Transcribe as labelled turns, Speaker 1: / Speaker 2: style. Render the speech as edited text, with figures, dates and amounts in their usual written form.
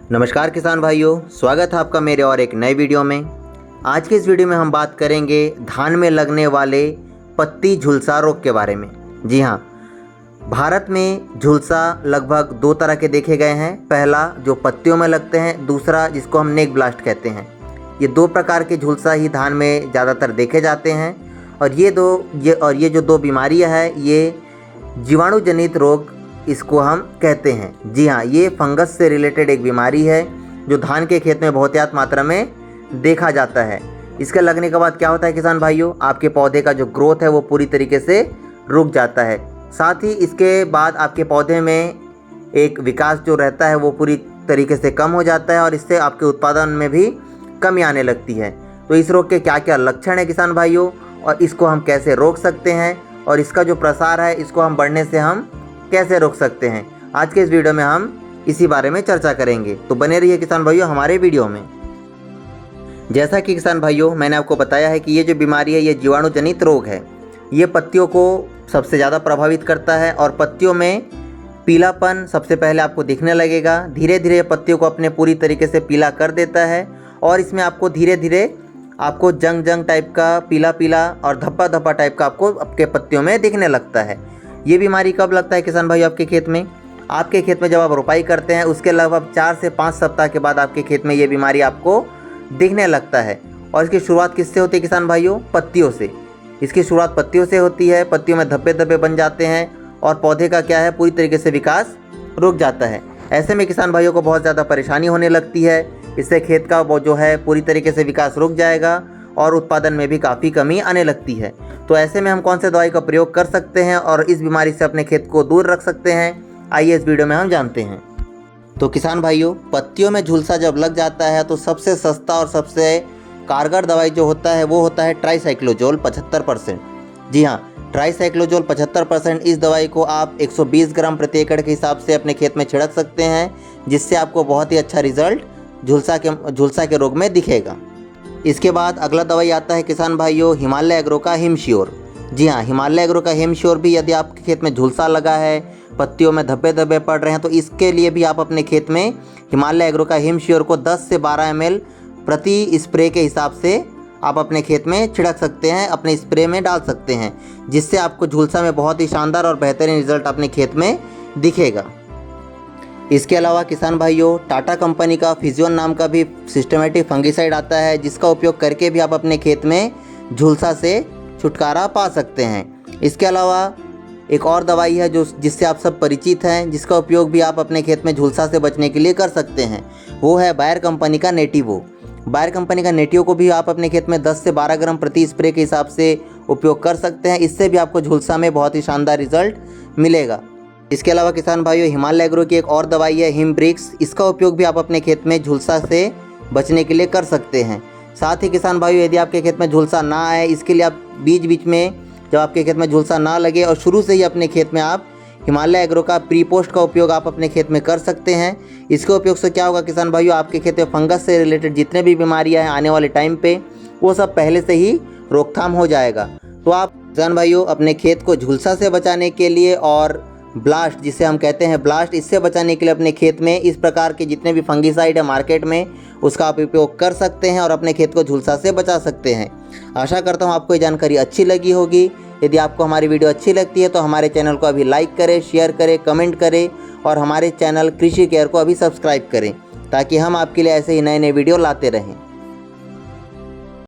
Speaker 1: नमस्कार किसान भाइयों, स्वागत है आपका मेरे और एक नए वीडियो में। आज के इस वीडियो में हम बात करेंगे धान में लगने वाले पत्ती झुलसा रोग के बारे में। जी हाँ, भारत में झुलसा लगभग दो तरह के देखे गए हैं। पहला जो पत्तियों में लगते हैं, दूसरा जिसको हम नेक ब्लास्ट कहते हैं। ये दो प्रकार के झुलसा ही धान में ज़्यादातर देखे जाते हैं और ये जो दो बीमारियां हैं, ये जीवाणु जनित रोग इसको हम कहते हैं। जी हाँ, ये फंगस से रिलेटेड एक बीमारी है जो धान के खेत में बहुतायत मात्रा में देखा जाता है। इसके लगने के बाद क्या होता है किसान भाइयों, आपके पौधे का जो ग्रोथ है वो पूरी तरीके से रुक जाता है। साथ ही इसके बाद आपके पौधे में एक विकास जो रहता है वो पूरी तरीके से कम हो जाता है और इससे आपके उत्पादन में भी कमी आने लगती है। तो इस रोग के क्या क्या लक्षण हैं किसान भाइयों, और इसको हम कैसे रोक सकते हैं, और इसका जो प्रसार है इसको हम बढ़ने से हम कैसे रोक सकते हैं, आज के इस वीडियो में हम इसी बारे में चर्चा करेंगे। तो बने रहिए किसान भाइयों हमारे वीडियो में। जैसा कि किसान भाइयों मैंने आपको बताया है कि ये जो बीमारी है ये जीवाणु जनित रोग है। ये पत्तियों को सबसे ज़्यादा प्रभावित करता है और पत्तियों में पीलापन सबसे पहले आपको दिखने लगेगा। धीरे धीरे पत्तियों को अपने पूरी तरीके से पीला कर देता है और इसमें आपको धीरे धीरे आपको जंग जंग टाइप का पीला पीला और धब्बा धब्बा टाइप का आपको आपके पत्तियों में दिखने लगता है। ये बीमारी कब लगता है किसान भाई आपके खेत में? आपके खेत में जब आप रोपाई करते हैं उसके लगभग 4 से 5 सप्ताह के बाद आपके खेत में ये बीमारी आपको दिखने लगता है। और इसकी शुरुआत किससे होती है किसान भाइयों? पत्तियों से। इसकी शुरुआत पत्तियों से होती है। पत्तियों में धब्बे धब्बे बन जाते हैं और पौधे का क्या है, पूरी तरीके से विकास रुक जाता है। ऐसे में किसान भाइयों को बहुत ज़्यादा परेशानी होने लगती है। इससे खेत का वो जो है पूरी तरीके से विकास रुक जाएगा और उत्पादन में भी काफ़ी कमी आने लगती है। तो ऐसे में हम कौन से दवाई का प्रयोग कर सकते हैं और इस बीमारी से अपने खेत को दूर रख सकते हैं, आइए इस वीडियो में हम जानते हैं। तो किसान भाइयों, पत्तियों में झुलसा जब लग जाता है तो सबसे सस्ता और सबसे कारगर दवाई जो होता है वो होता है ट्राइसाइक्लोजोल 75%। जी हाँ, ट्राइसाइक्लोजोल 75%। इस दवाई को आप 120 ग्राम प्रति एकड़ के हिसाब से अपने खेत में छिड़क सकते हैं, जिससे आपको बहुत ही अच्छा रिजल्ट झुलसा के रोग में दिखेगा। इसके बाद अगला दवाई आता है किसान भाइयों हिमालय एग्रो का हिमश्योर। जी हाँ, हिमालय एग्रो का हिमश्योर भी यदि आपके खेत में झुलसा लगा है, पत्तियों में धब्बे धब्बे पड़ रहे हैं, तो इसके लिए भी आप अपने खेत में हिमालय एग्रो का हिमश्योर को 10 से 12 ml प्रति स्प्रे के हिसाब से आप अपने खेत में छिड़क सकते हैं, अपने स्प्रे में डाल सकते हैं, जिससे आपको झुलसा में बहुत ही शानदार और बेहतरीन रिजल्ट अपने खेत में दिखेगा। इसके अलावा किसान भाइयों, टाटा कंपनी का फिजियोन नाम का भी सिस्टमेटिक फंगिसाइड आता है, जिसका उपयोग करके भी आप अपने खेत में झुलसा से छुटकारा पा सकते हैं। इसके अलावा एक और दवाई है जिससे आप सब परिचित हैं, जिसका उपयोग भी आप अपने खेत में झुलसा से बचने के लिए कर सकते हैं। वो है बायर कंपनी का नेटिवो। बायर कंपनी का नेटिवो को भी आप अपने खेत में 10 से 12 ग्राम प्रति स्प्रे के हिसाब से उपयोग कर सकते हैं। इससे भी आपको झुलसा में बहुत ही शानदार रिजल्ट मिलेगा। इसके अलावा किसान भाइयों, हिमालय एग्रो की एक और दवाई है हिमब्रिक्स। इसका उपयोग भी आप अपने खेत में झुलसा से बचने के लिए कर सकते हैं। साथ ही किसान भाइयों, यदि आपके खेत में झुलसा ना आए, इसके लिए आप बीच में जब आपके खेत में झुलसा ना लगे और शुरू से ही अपने खेत में आप हिमालय एग्रो का प्री पोस्ट का उपयोग आप अपने खेत में कर सकते हैं। इसके उपयोग से क्या होगा किसान भाइयों, आपके खेत में फंगस से रिलेटेड जितने भी बीमारियाँ हैं आने वाले टाइम पे, वो सब पहले से ही रोकथाम हो जाएगा। तो आप किसान भाइयों अपने खेत को झुलसा से बचाने के लिए और ब्लास्ट, जिसे हम कहते हैं ब्लास्ट, इससे बचाने के लिए अपने खेत में इस प्रकार के जितने भी फंगिसाइड है मार्केट में, उसका आप उपयोग कर सकते हैं और अपने खेत को झुलसा से बचा सकते हैं। आशा करता हूँ आपको ये जानकारी अच्छी लगी होगी। यदि आपको हमारी वीडियो अच्छी लगती है तो हमारे चैनल को अभी लाइक करें, शेयर करें, कमेंट करें और हमारे चैनल कृषि केयर को अभी सब्सक्राइब करें, ताकि हम आपके लिए ऐसे ही नए नए वीडियो लाते रहें।